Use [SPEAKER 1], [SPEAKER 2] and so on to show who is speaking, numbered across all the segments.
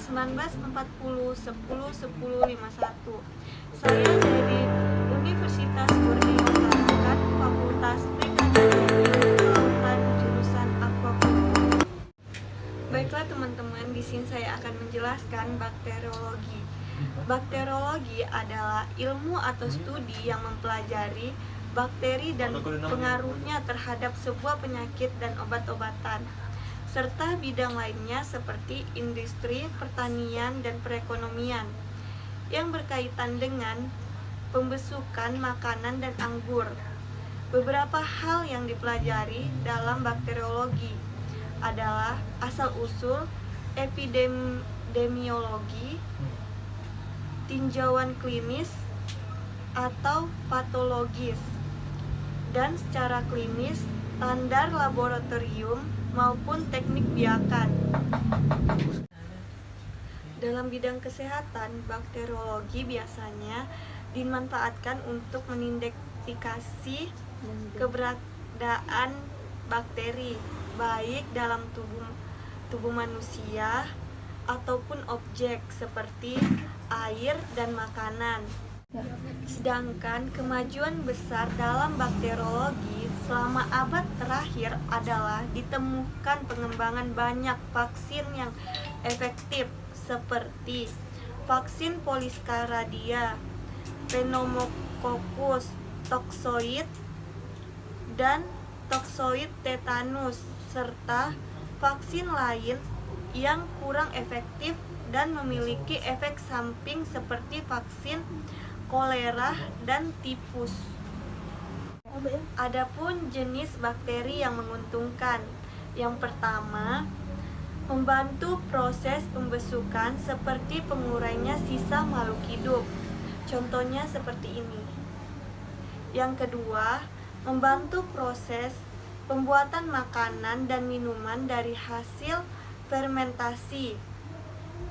[SPEAKER 1] 1940 10 10 51. Saya dari Universitas Borneo Tarakan, Fakultas Perikanan Kelautan, jurusan Aquaculture. Baiklah teman-teman, di sini saya akan menjelaskan bakteriologi. Bakteriologi adalah ilmu atau studi yang mempelajari bakteri dan pengaruhnya terhadap sebuah penyakit dan obat-obatan, serta bidang lainnya seperti industri, pertanian, dan perekonomian yang berkaitan dengan pembusukan makanan dan anggur. Beberapa hal yang dipelajari dalam bakteriologi adalah asal-usul, epidemiologi, tinjauan klinis atau patologis, dan secara klinis, standar laboratorium maupun teknik biakan. Dalam bidang kesehatan, bakteriologi biasanya dimanfaatkan untuk mengidentifikasi keberadaan bakteri, baik dalam tubuh manusia ataupun objek seperti air dan makanan. Sedangkan kemajuan besar dalam bakteriologi selama abad terakhir adalah ditemukan pengembangan banyak vaksin yang efektif seperti vaksin Poliskardia, Pneumococcus toxoid, dan toxoid tetanus, serta vaksin lain yang kurang efektif dan memiliki efek samping seperti vaksin kolera dan tipus. Adapun jenis bakteri yang menguntungkan, yang pertama, membantu proses pembusukan seperti pengurainya sisa makhluk hidup. Contohnya seperti ini. Yang kedua, membantu proses pembuatan makanan dan minuman dari hasil fermentasi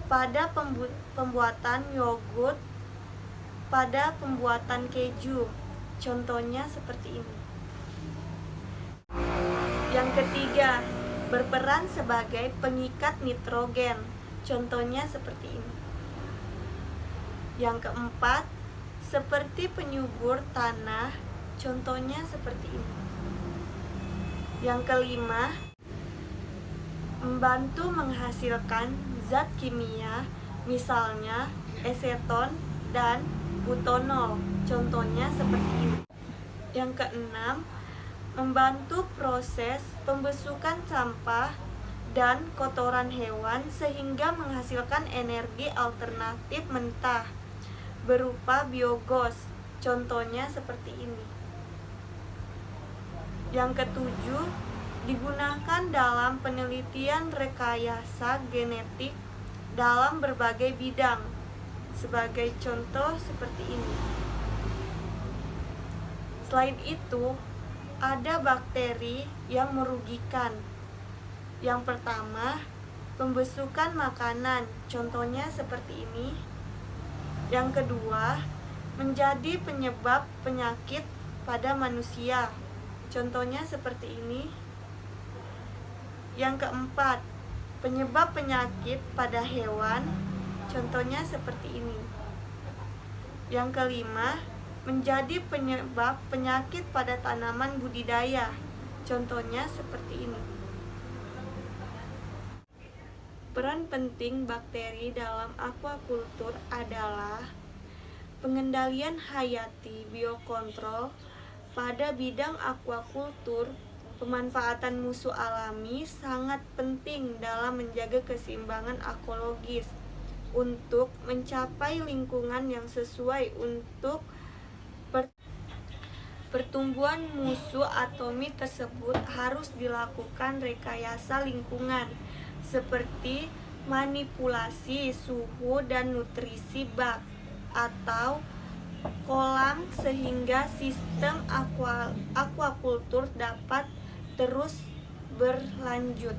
[SPEAKER 1] pada pembuatan yogurt, pada pembuatan keju. Contohnya seperti ini. Yang ketiga, berperan sebagai pengikat nitrogen. Contohnya seperti ini. Yang keempat, seperti penyubur tanah. Contohnya seperti ini. Yang kelima, membantu menghasilkan zat kimia, misalnya aseton dan butanol. Contohnya seperti ini. Yang keenam, membantu proses pembusukan sampah dan kotoran hewan sehingga menghasilkan energi alternatif mentah berupa biogas. Contohnya seperti ini. Yang ketujuh, digunakan dalam penelitian rekayasa genetik dalam berbagai bidang. Sebagai contoh seperti ini. Selain itu, ada bakteri yang merugikan. Yang pertama, pembusukan makanan. Contohnya seperti ini. Yang kedua, menjadi penyebab penyakit pada manusia. Contohnya seperti ini. Yang keempat, penyebab penyakit pada hewan. Contohnya seperti ini. Yang kelima, menjadi penyebab penyakit pada tanaman budidaya. Contohnya seperti ini. Peran penting bakteri dalam aquaculture adalah pengendalian hayati biokontrol pada bidang aquaculture. Pemanfaatan musuh alami sangat penting dalam menjaga keseimbangan ekologis untuk mencapai lingkungan yang sesuai. Untuk pertumbuhan musuh atomi tersebut harus dilakukan rekayasa lingkungan seperti manipulasi suhu dan nutrisi bak atau kolam sehingga sistem aquaculture dapat terus berlanjut.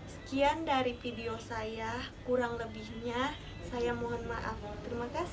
[SPEAKER 1] Sekian dari video saya, kurang lebihnya saya mohon maaf. Terima kasih.